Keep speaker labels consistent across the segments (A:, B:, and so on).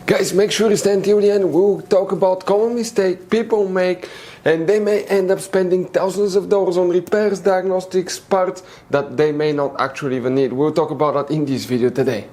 A: Guys, make sure you stay until the end. We'll talk about common mistakes people make, and they may end up spending thousands of dollars on repairs, diagnostics, parts that they may not actually even need. We'll talk about that in this video today.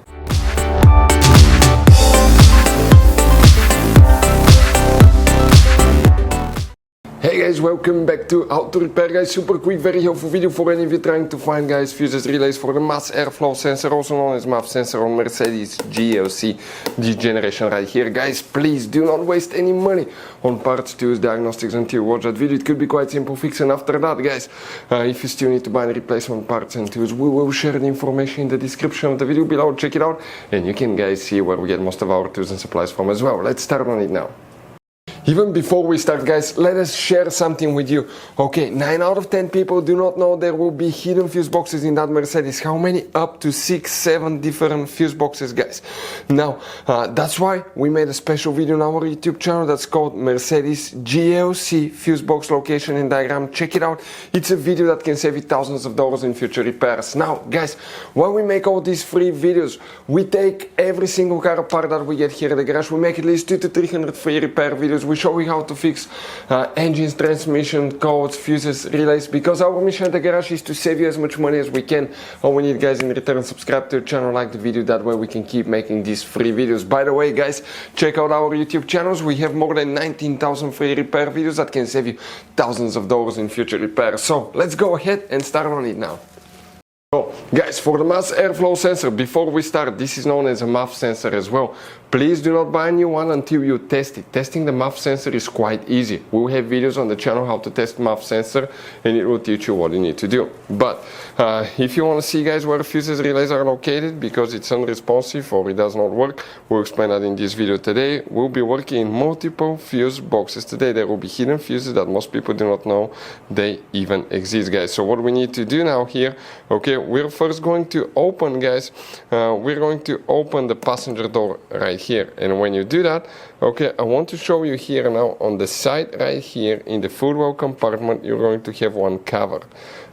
A: Hey guys, welcome back to How to Repair. Guys, super quick, very helpful video for any of you trying to find, guys, fuses relays for the MAF airflow sensor, also known as MAF sensor on Mercedes GLC, this generation right here. Guys, please do not waste any money on parts, tools, diagnostics until you watch that video. It could be quite simple fix, and after that, guys, if you still need to buy any replacement parts and tools, we will share the information in the description of the video below. Check it out, and you can, guys, see where we get most of our tools and supplies from as well. Let's start on it now. Even before we start, guys, let us share something with you. Okay, 9 out of 10 people do not know there will be hidden fuse boxes in that Mercedes. How many? Up to 6, 7 different fuse boxes, guys. Now, that's why we made a special video on our YouTube channel that's called Mercedes GLC fuse box location and diagram. Check it out. It's a video that can save you thousands of dollars in future repairs. Now, guys, when we make all these free videos, we take every single car apart that we get here at the garage. We make at least 200 to 300 free repair videos. We show you how to fix engines, transmission, codes, fuses, relays, because our mission at the garage is to save you as much money as we can. All we need, guys, in return, subscribe to the channel, like the video, that way we can keep making these free videos. By the way, guys, check out our YouTube channels. We have more than 19,000 free repair videos that can save you thousands of dollars in future repairs. So let's go ahead and start on it now. So, guys, for the MAF airflow sensor, before we start, this is known as a MAF sensor as well. Please do not buy a new one until you test it. Testing the MAF sensor is quite easy. We'll have videos on the channel how to test MAF sensor, and it will teach you what you need to do. But if you want to see, guys, where fuses relays are located because it's unresponsive or it does not work, we'll explain that in this video today. We'll be working in multiple fuse boxes today. There will be hidden fuses that most people do not know they even exist, guys. So what we need to do now here, okay, we're first going to open, guys, we're going to open the passenger door right here. And when you do that, okay, I want to show you here now on the side right here in the footwell compartment, you're going to have one cover.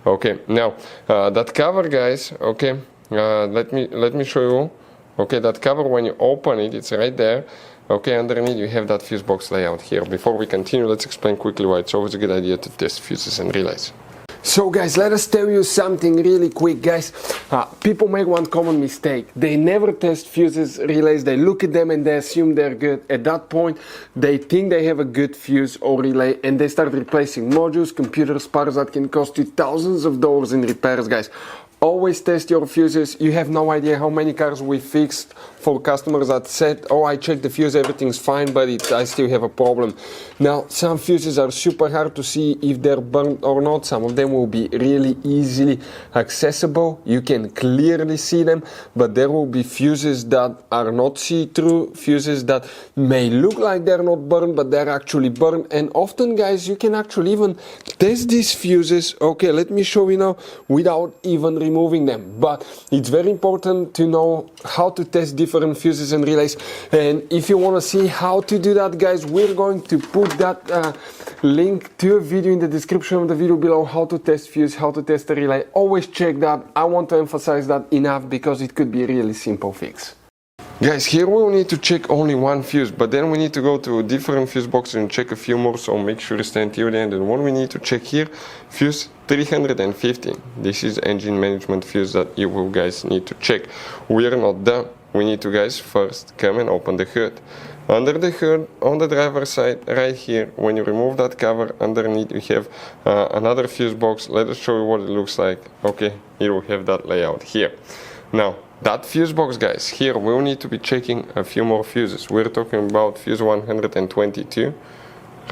A: Okay, now that cover, guys, okay, let me show you. Okay, that cover, when you open it, it's right there. Okay, underneath you have that fuse box layout here. Before we continue, let's explain quickly why it's always a good idea to test fuses and relays. So, guys, let us tell you something really quick, guys. People make one common mistake. They never test fuses, relays. They look at them and they assume they're good. At that point, they think they have a good fuse or relay, and they start replacing modules, computers, parts that can cost you thousands of dollars in repairs, guys. Always test your fuses. You have no idea how many cars we fixed for customers that said, oh, I checked the fuse, everything's fine, but I still have a problem. Now, some fuses are super hard to see if they're burnt or not. Some of them will be really easily accessible. You can clearly see them, but there will be fuses that are not see-through, fuses that may look like they're not burned, but they're actually burned. And often, guys, you can actually even test these fuses, okay, let me show you now, without even removing them. But it's very important to know how to test different fuses and relays, and if you want to see how to do that, guys, we're going to put that link to a video in the description of the video below, how to test fuse, how to test a relay. Always check that. I want to emphasize that enough because it could be a really simple fix. Guys, here we will need to check only one fuse, but then we need to go to different fuse boxes and check a few more, so make sure you stay until the end. And what we need to check here, fuse 315. This is engine management fuse that you will, guys, need to check. We are not done. We need to, guys, first come and open the hood. Under the hood, on the driver's side, right here, when you remove that cover, underneath you have another fuse box. Let us show you what it looks like. Okay, here we have that layout here. Now, that fuse box, guys, here we will need to be checking a few more fuses. We're talking about fuse 122,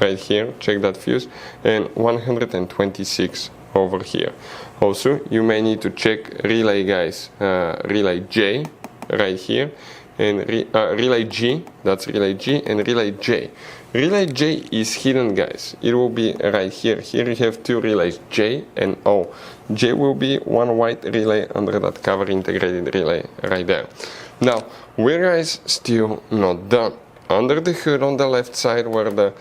A: right here, check that fuse, and 126 over here. Also, you may need to check relay, guys, relay J, right here, and relay G, that's relay G, and relay J. Relay J is hidden, guys. It will be right here. Here you have two relays, J and O. J will be one white relay under that cover integrated relay right there. Now, we're, guys, still not done. Under the hood on the left side where the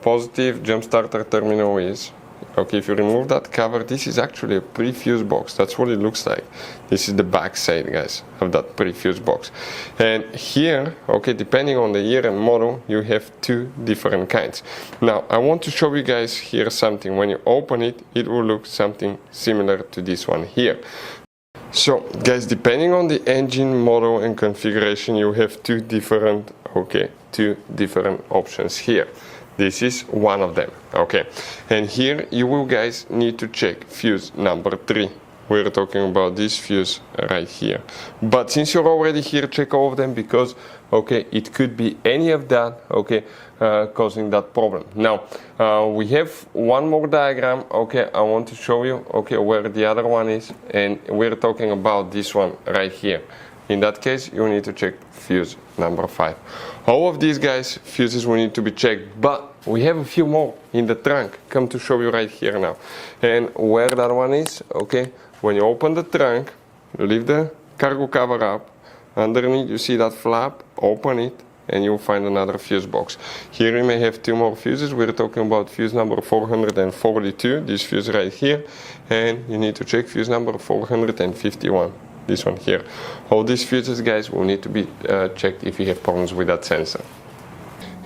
A: positive jump starter terminal is, okay, if you remove that cover, this is actually a Prefuse box. That's what it looks like. This is the back side, guys, of that Prefuse box. And here, okay, depending on the year and model, you have two different kinds. Now, I want to show you guys here something. When you open it, it will look something similar to this one here. So, guys, depending on the engine model and configuration, you have two different options here. This is one of them, okay? And here you will, guys, need to check fuse number 3. We're talking about this fuse right here. But since you're already here, check all of them because, okay, it could be any of that, okay, causing that problem. Now, we have one more diagram, okay, I want to show you, okay, where the other one is, and we're talking about this one right here. In that case, you need to check fuse number 5. All of these, guys, fuses will need to be checked, but we have a few more in the trunk. Come to show you right here now. And where that one is, okay, when you open the trunk, you leave the cargo cover up, underneath you see that flap, open it, and you'll find another fuse box. Here you may have two more fuses. We're talking about fuse number 442, this fuse right here, and you need to check fuse number 451. This one here. All these fuses, guys, will need to be checked if you have problems with that sensor.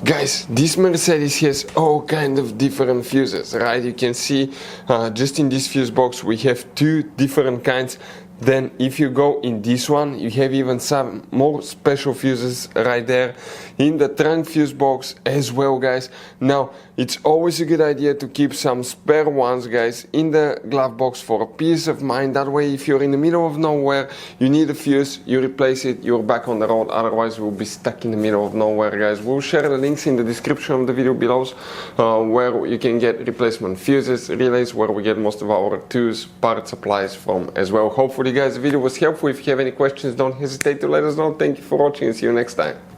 A: Guys, this Mercedes has all kind of different fuses, right? You can see just in this fuse box we have two different kinds. Then if you go in this one, you have even some more special fuses right there in the trunk fuse box as well, guys. Now, it's always a good idea to keep some spare ones, guys, in the glove box for a peace of mind. That way, if you're in the middle of nowhere, you need a fuse, you replace it, you're back on the road. Otherwise, we'll be stuck in the middle of nowhere, guys. We'll share the links in the description of the video below where you can get replacement fuses, relays, where we get most of our tools, part supplies from as well. Hopefully, guys, the video was helpful. If you have any questions, don't hesitate to let us know. Thank you for watching and see you next time.